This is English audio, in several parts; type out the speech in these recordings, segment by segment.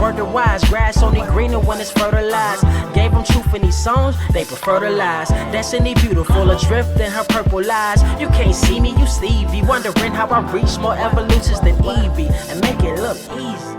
word to wise. Grass only greener when it's fertilized. Gave them truth in these songs, they prefer to lies. Destiny beautiful, adrift in her purple lies. You can't see me, you Stevie. Wondering how I reach more evolutions than Evie and make it look easy.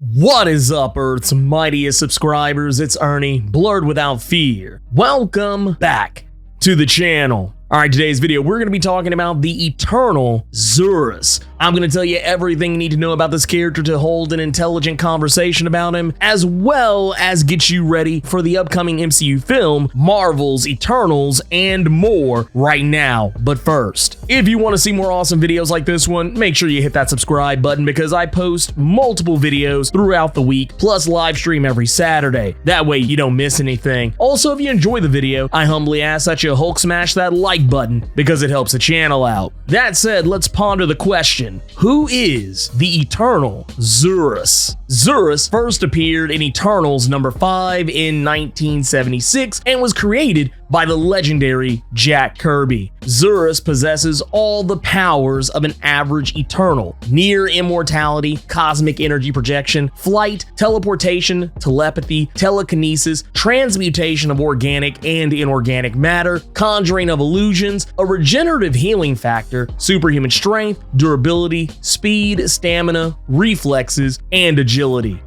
What is up, Earth's mightiest subscribers? It's Ernie, Blerd without fear. Welcome back to the channel. Alright, today's video, we're going to be talking about the eternal Zuras. I'm going to tell you everything you need to know about this character to hold an intelligent conversation about him, as well as get you ready for the upcoming MCU film, Marvel's Eternals, and more right now. But first, if you want to see more awesome videos like this one, make sure you hit that subscribe button because I post multiple videos throughout the week, plus live stream every Saturday. That way you don't miss anything. Also, if you enjoy the video, I humbly ask that you Hulk smash that like button because it helps the channel out. That said, let's ponder the question: who is the eternal Zuras? Zuras first appeared in Eternals number 5 in 1976 and was created by the legendary Jack Kirby. Zuras possesses all the powers of an average Eternal: near immortality, cosmic energy projection, flight, teleportation, telepathy, telekinesis, transmutation of organic and inorganic matter, conjuring of illusions, a regenerative healing factor, superhuman strength, durability, speed, stamina, reflexes, and agility.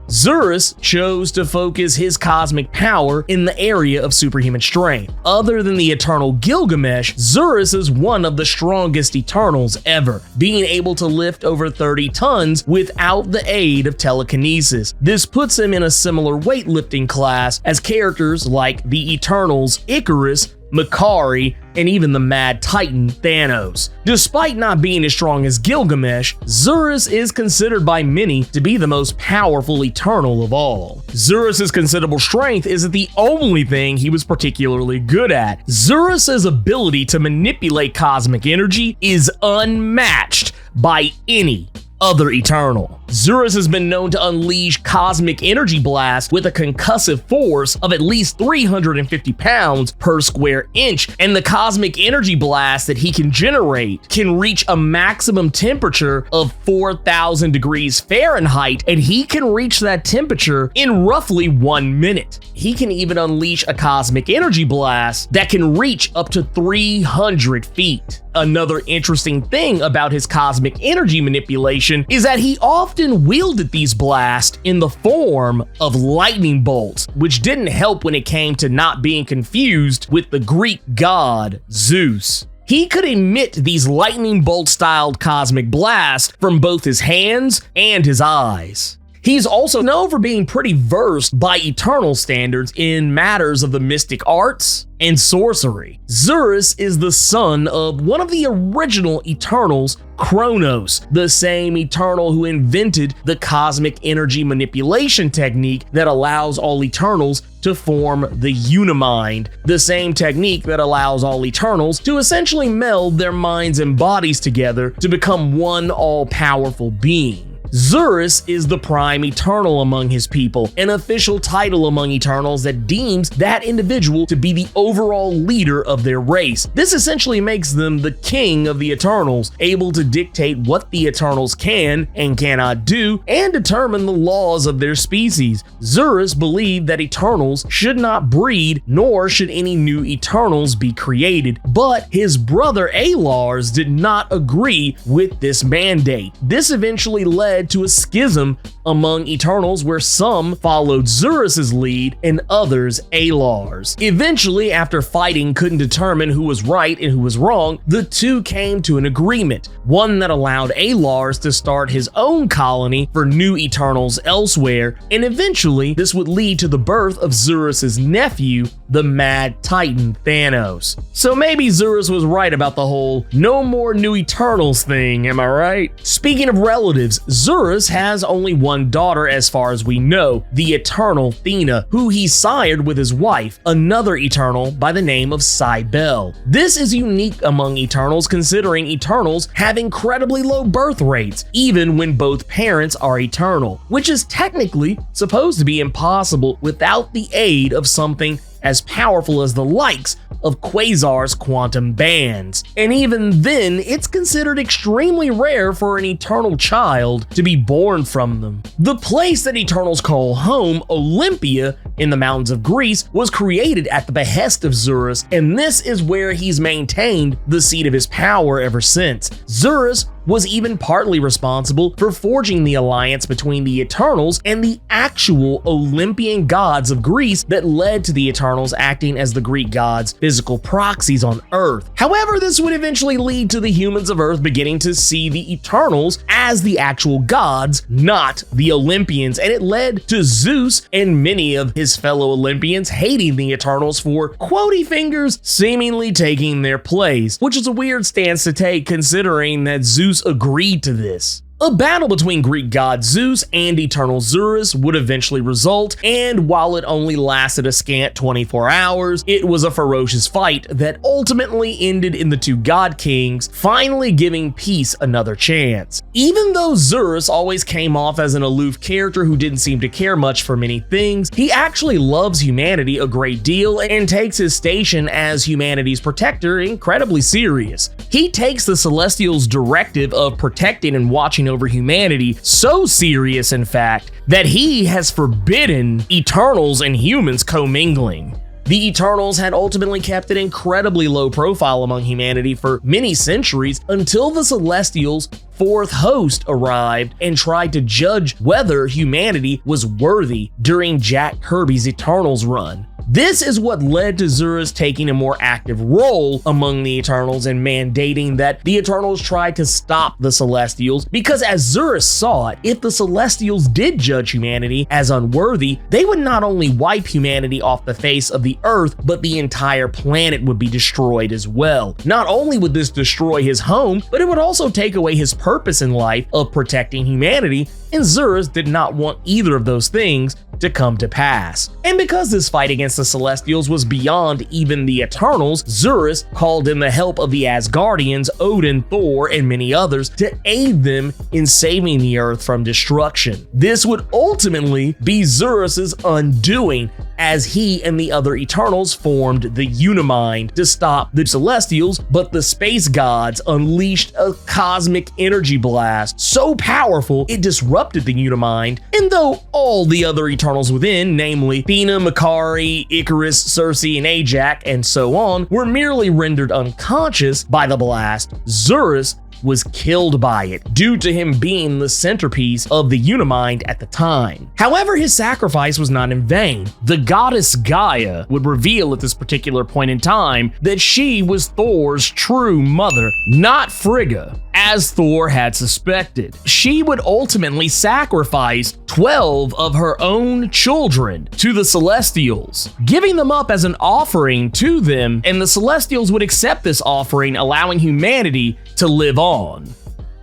Zuras chose to focus his cosmic power in the area of superhuman strength. Other than the Eternal Gilgamesh, Zuras is one of the strongest Eternals ever, being able to lift over 30 tons without the aid of telekinesis. This puts him in a similar weightlifting class as characters like the Eternals Icarus, Makari, and even the Mad Titan Thanos. Despite not being as strong as Gilgamesh, Zuras is considered by many to be the most powerful Eternal of all. Zuras' considerable strength isn't the only thing he was particularly good at. Zuras' ability to manipulate cosmic energy is unmatched by any other Eternal. Zuras has been known to unleash cosmic energy blasts with a concussive force of at least 350 pounds per square inch, and the cosmic energy blast that he can generate can reach a maximum temperature of 4,000 degrees Fahrenheit, and he can reach that temperature in roughly 1 minute. He can even unleash a cosmic energy blast that can reach up to 300 feet. Another interesting thing about his cosmic energy manipulation is that he often wielded these blasts in the form of lightning bolts, which didn't help when it came to not being confused with the Greek god Zeus. He could emit these lightning bolt-styled cosmic blasts from both his hands and his eyes. He's also known for being pretty versed by Eternal standards in matters of the mystic arts and sorcery. Zuras is the son of one of the original Eternals, Kronos, the same Eternal who invented the cosmic energy manipulation technique that allows all Eternals to form the Unimind, the same technique that allows all Eternals to essentially meld their minds and bodies together to become one all-powerful being. Zuras is the prime Eternal among his people, an official title among Eternals that deems that individual to be the overall leader of their race. This essentially makes them the king of the Eternals, able to dictate what the Eternals can and cannot do, and determine the laws of their species. Zuras believed that Eternals should not breed, nor should any new Eternals be created, but his brother Alars did not agree with this mandate. This eventually led to a schism among Eternals where some followed Zuras' lead and others Alars. Eventually, after fighting couldn't determine who was right and who was wrong, the two came to an agreement, one that allowed Alars to start his own colony for new Eternals elsewhere, and eventually this would lead to the birth of Zuras' nephew, the Mad Titan Thanos. So maybe Zuras was right about the whole no more new Eternals thing, am I right? Speaking of relatives, Zuras has only one daughter as far as we know, the Eternal Athena, who he sired with his wife, another Eternal by the name of Cybele. This is unique among Eternals considering Eternals have incredibly low birth rates, even when both parents are Eternal, which is technically supposed to be impossible without the aid of something as powerful as the likes of Quasar's quantum bands. And even then, it's considered extremely rare for an Eternal child to be born from them. The place that Eternals call home, Olympia, in the mountains of Greece, was created at the behest of Zuras, and this is where he's maintained the seat of his power ever since. Zuras was even partly responsible for forging the alliance between the Eternals and the actual Olympian gods of Greece that led to the Eternals acting as the Greek gods' physical proxies on Earth. However, this would eventually lead to the humans of Earth beginning to see the Eternals as the actual gods, not the Olympians, and it led to Zeus and many of his fellow Olympians hating the Eternals for quotey fingers seemingly taking their place, which is a weird stance to take considering that Zeus agreed to this. A battle between Greek god Zeus and Eternal Zuras would eventually result, and while it only lasted a scant 24 hours, it was a ferocious fight that ultimately ended in the two god kings finally giving peace another chance. Even though Zuras always came off as an aloof character who didn't seem to care much for many things, he actually loves humanity a great deal and takes his station as humanity's protector incredibly serious. He takes the Celestials' directive of protecting and watching over humanity so serious, in fact, that he has forbidden Eternals and humans commingling. The Eternals had ultimately kept an incredibly low profile among humanity for many centuries until the Celestials' fourth host arrived and tried to judge whether humanity was worthy during Jack Kirby's Eternals run. This is what led to Zuras taking a more active role among the Eternals and mandating that the Eternals try to stop the Celestials, because as Zuras saw it, if the Celestials did judge humanity as unworthy, they would not only wipe humanity off the face of the Earth, but the entire planet would be destroyed as well. Not only would this destroy his home, but it would also take away his purpose in life of protecting humanity, and Zuras did not want either of those things to come to pass. And because this fight against the Celestials was beyond even the Eternals, Zuras called in the help of the Asgardians, Odin, Thor, and many others to aid them in saving the Earth from destruction. This would ultimately be Zuras's undoing, as he and the other Eternals formed the Unimind to stop the Celestials, but the space gods unleashed a cosmic energy blast so powerful it disrupted the Unimind, and though all the other Eternals within, namely Athena, Makari, Icarus, Circe, and Ajax, and so on, were merely rendered unconscious by the blast, Zuras was killed by it, due to him being the centerpiece of the Unimind at the time. However, his sacrifice was not in vain. The goddess Gaia would reveal at this particular point in time that she was Thor's true mother, not Frigga, as Thor had suspected. She would ultimately sacrifice 12 of her own children to the Celestials, giving them up as an offering to them, and the Celestials would accept this offering, allowing humanity to live on.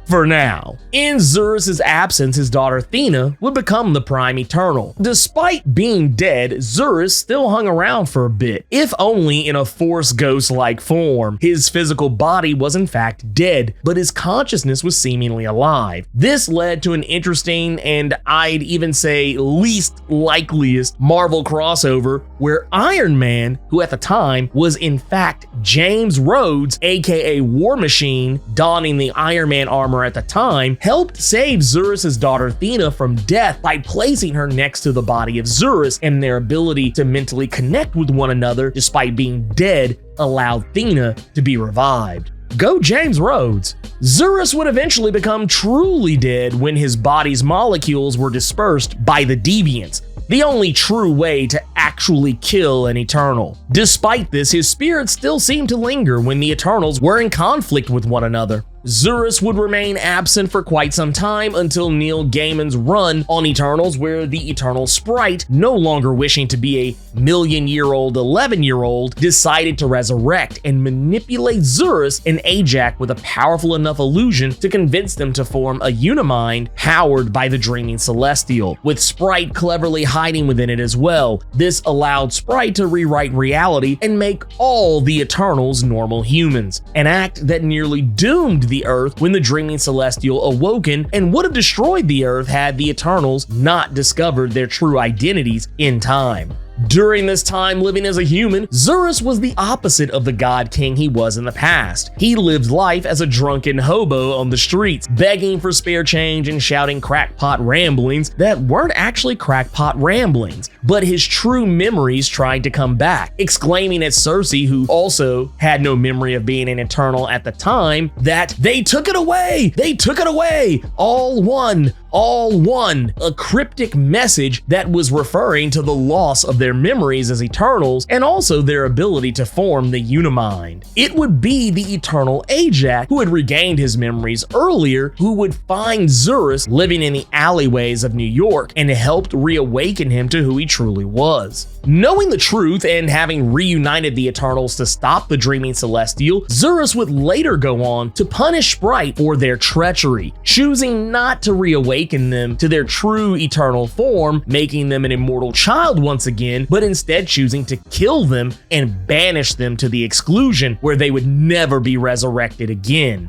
For now. In Zuras' absence, his daughter Athena would become the Prime Eternal. Despite being dead, Zuras still hung around for a bit, if only in a Force Ghost-like form. His physical body was in fact dead, but his consciousness was seemingly alive. This led to an interesting, and I'd even say least likeliest, Marvel crossover where Iron Man, who at the time was in fact James Rhodes, aka War Machine, donning the Iron Man armor at the time, helped save Zuras' daughter Athena from death by placing her next to the body of Zuras, and their ability to mentally connect with one another despite being dead allowed Athena to be revived. Go James Rhodes. Zuras would eventually become truly dead when his body's molecules were dispersed by the Deviants, the only true way to actually kill an Eternal. Despite this, his spirit still seemed to linger when the Eternals were in conflict with one another. Zuras would remain absent for quite some time until Neil Gaiman's run on Eternals, where the Eternal Sprite, no longer wishing to be a million-year-old 11-year-old, decided to resurrect and manipulate Zuras and Ajax with a powerful enough illusion to convince them to form a Unimind powered by the Dreaming Celestial, with Sprite cleverly hiding within it as well. This allowed Sprite to rewrite reality and make all the Eternals normal humans, an act that nearly doomed the Earth when the Dreaming Celestial awoken, and would have destroyed the Earth had the Eternals not discovered their true identities in time. During this time living as a human, Zurus was the opposite of the god king he was in the past. He lived life as a drunken hobo on the streets, begging for spare change and shouting crackpot ramblings that weren't actually crackpot ramblings, but his true memories tried to come back, exclaiming at Cersei, who also had no memory of being an Eternal at the time, that they took it away! They took it away! All one! All one, a cryptic message that was referring to the loss of their memories as Eternals and also their ability to form the Unimind. It would be the Eternal Ajax, who had regained his memories earlier, who would find Zurus living in the alleyways of New York and helped reawaken him to who he truly was. Knowing the truth and having reunited the Eternals to stop the Dreaming Celestial, Zurus would later go on to punish Sprite for their treachery, choosing not to reawaken them to their true eternal form, making them an immortal child once again, but instead choosing to kill them and banish them to the exclusion where they would never be resurrected again.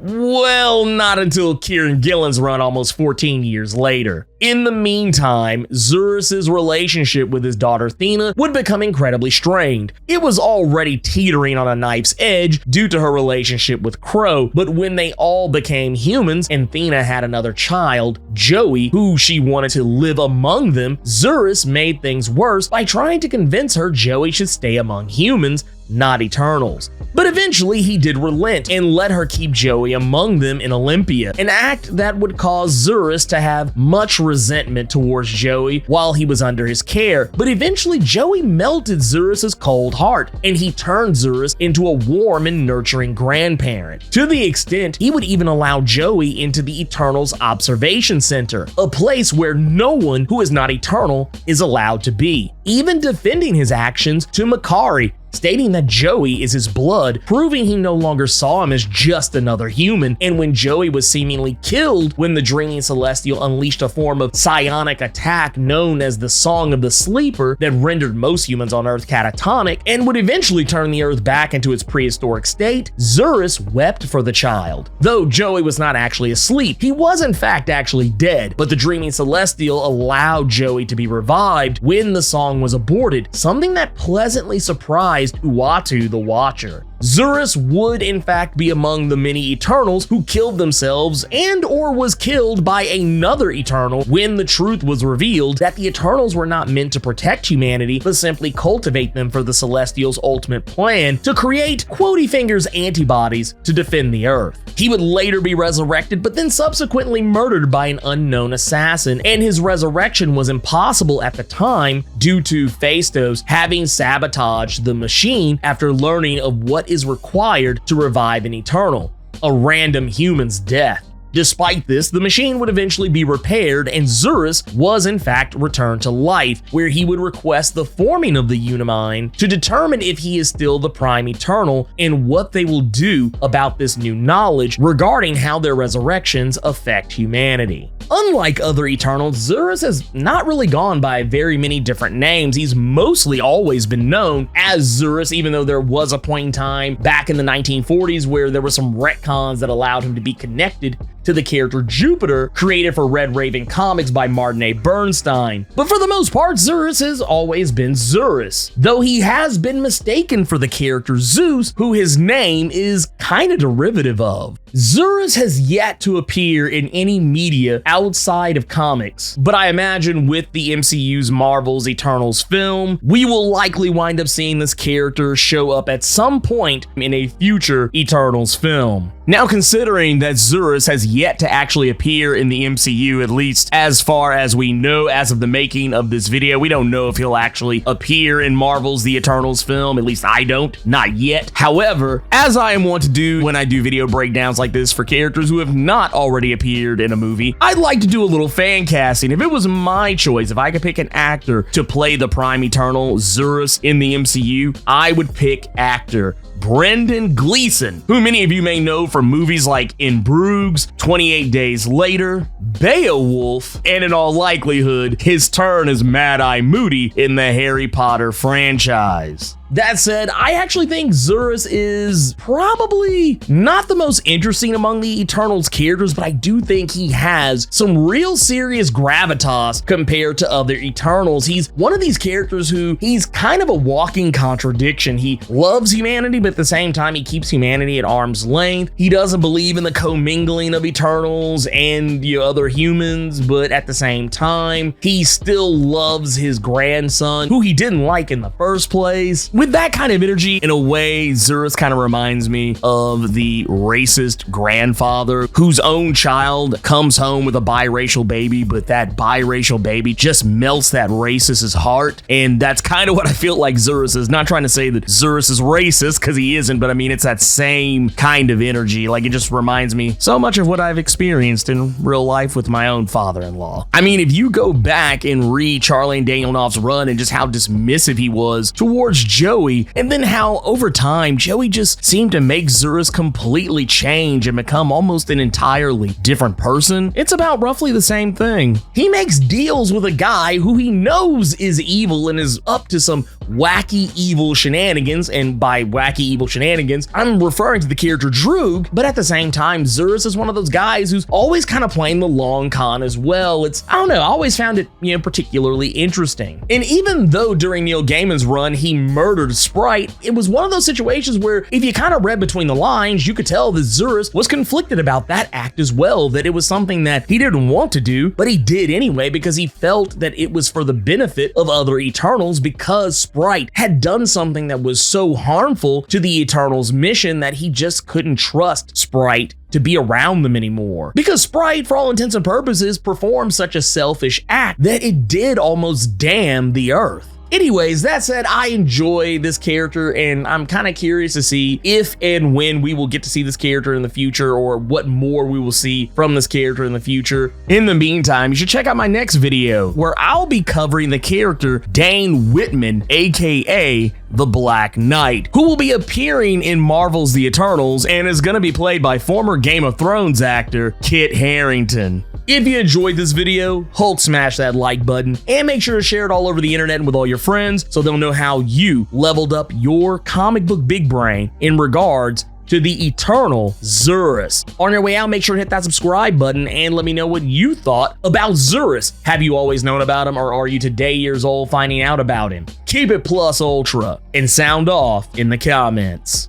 Well, not until Kieran Gillen's run almost 14 years later. In the meantime, Zurus' relationship with his daughter Athena would become incredibly strained. It was already teetering on a knife's edge due to her relationship with Crow, but when they all became humans and Athena had another child, Joey, who she wanted to live among them, Zurus made things worse by trying to convince her Joey should stay among humans, not Eternals. But eventually he did relent and let her keep Joey among them in Olympia, an act that would cause Zurus to have much resentment towards Joey while he was under his care. But eventually Joey melted Zurus' cold heart, and he turned Zurus into a warm and nurturing grandparent, to the extent he would even allow Joey into the Eternals Observation Center, a place where no one who is not Eternal is allowed to be, even defending his actions to Makari, stating that Joey is his blood, proving he no longer saw him as just another human. And when Joey was seemingly killed when the Dreaming Celestial unleashed a form of psionic attack known as the Song of the Sleeper that rendered most humans on Earth catatonic and would eventually turn the Earth back into its prehistoric state, Zurus wept for the child. Though Joey was not actually asleep, he was in fact actually dead, but the Dreaming Celestial allowed Joey to be revived when the song was aborted, something that pleasantly surprised Uatu the Watcher. Zurus would in fact be among the many Eternals who killed themselves and or was killed by another Eternal when the truth was revealed that the Eternals were not meant to protect humanity, but simply cultivate them for the Celestials' ultimate plan to create Quotey Fingers antibodies to defend the Earth. He would later be resurrected, but then subsequently murdered by an unknown assassin, and his resurrection was impossible at the time due to Phastos having sabotaged the machine after learning of what is required to revive an Eternal, a random human's death. Despite this, the machine would eventually be repaired, and Zurus was in fact returned to life, where he would request the forming of the Unimind to determine if he is still the Prime Eternal and what they will do about this new knowledge regarding how their resurrections affect humanity. Unlike other Eternals, Zurus has not really gone by very many different names. He's mostly always been known as Zurus, even though there was a point in time back in the 1940s where there were some retcons that allowed him to be connected to the character Jupiter, created for Red Raven Comics by Martin A. Bernstein. But for the most part, Zurus has always been Zurus, though he has been mistaken for the character Zeus, who his name is kind of derivative of. Zurus has yet to appear in any media outside of comics, but I imagine with the MCU's Marvel's Eternals film, we will likely wind up seeing this character show up at some point in a future Eternals film. Now, considering that Zurus has yet to actually appear in the MCU, at least as far as we know as of the making of this video, we don't know if he'll actually appear in Marvel's The Eternals film, at least I don't, not yet. However, as I am wont to do when I do video breakdowns like this for characters who have not already appeared in a movie, I'd like to do a little fan casting. If it was my choice, if I could pick an actor to play the Prime Eternal Zurus in the MCU, I would pick actor Brendan Gleeson, who many of you may know from movies like In Bruges, 28 Days Later, Beowulf, and in all likelihood, his turn as Mad-Eye Moody in the Harry Potter franchise. That said, I actually think Zuras is probably not the most interesting among the Eternals characters, but I do think he has some real serious gravitas compared to other Eternals. He's one of these characters who he's kind of a walking contradiction. He loves humanity, but at the same time, he keeps humanity at arm's length. He doesn't believe in the commingling of Eternals and the other humans, but at the same time, he still loves his grandson, who he didn't like in the first place. With that kind of energy, in a way, Zuras kind of reminds me of the racist grandfather whose own child comes home with a biracial baby, but that biracial baby just melts that racist's heart. And that's kind of what I feel like Zuras is. Not trying to say that Zuras is racist, because he isn't, but I mean, it's that same kind of energy. Like, it just reminds me so much of what I've experienced in real life with my own father-in-law. I mean, if you go back and read Charlie and Daniel Knopf's run and just how dismissive he was towards Joey, and then how over time Joey just seemed to make Zuras completely change and become almost an entirely different person, it's about roughly the same thing. He makes deals with a guy who he knows is evil and is up to some wacky evil shenanigans, and by wacky evil shenanigans, I'm referring to the character Droog, but at the same time, Zuras is one of those guys who's always kind of playing the long con as well. It's, I don't know, I always found it, particularly interesting. And even though during Neil Gaiman's run, he murdered Sprite, it was one of those situations where if you kind of read between the lines, you could tell that Zuras was conflicted about that act as well, that it was something that he didn't want to do, but he did anyway because he felt that it was for the benefit of other Eternals, because Sprite had done something that was so harmful to the Eternals' mission that he just couldn't trust Sprite to be around them anymore. Because Sprite, for all intents and purposes, performed such a selfish act that it did almost damn the Earth. Anyways, that said, I enjoy this character, and I'm kind of curious to see if and when we will get to see this character in the future, or what more we will see from this character in the future. In the meantime, you should check out my next video, where I'll be covering the character Dane Whitman, aka the Black Knight, who will be appearing in Marvel's The Eternals and is going to be played by former Game of Thrones actor Kit Harington. If you enjoyed this video, Hulk smash that like button and make sure to share it all over the internet and with all your friends so they'll know how you leveled up your comic book big brain in regards to the eternal Zuras. On your way out, make sure to hit that subscribe button and let me know what you thought about Zuras. Have you always known about him, or are you today years old finding out about him? Keep it plus ultra and sound off in the comments.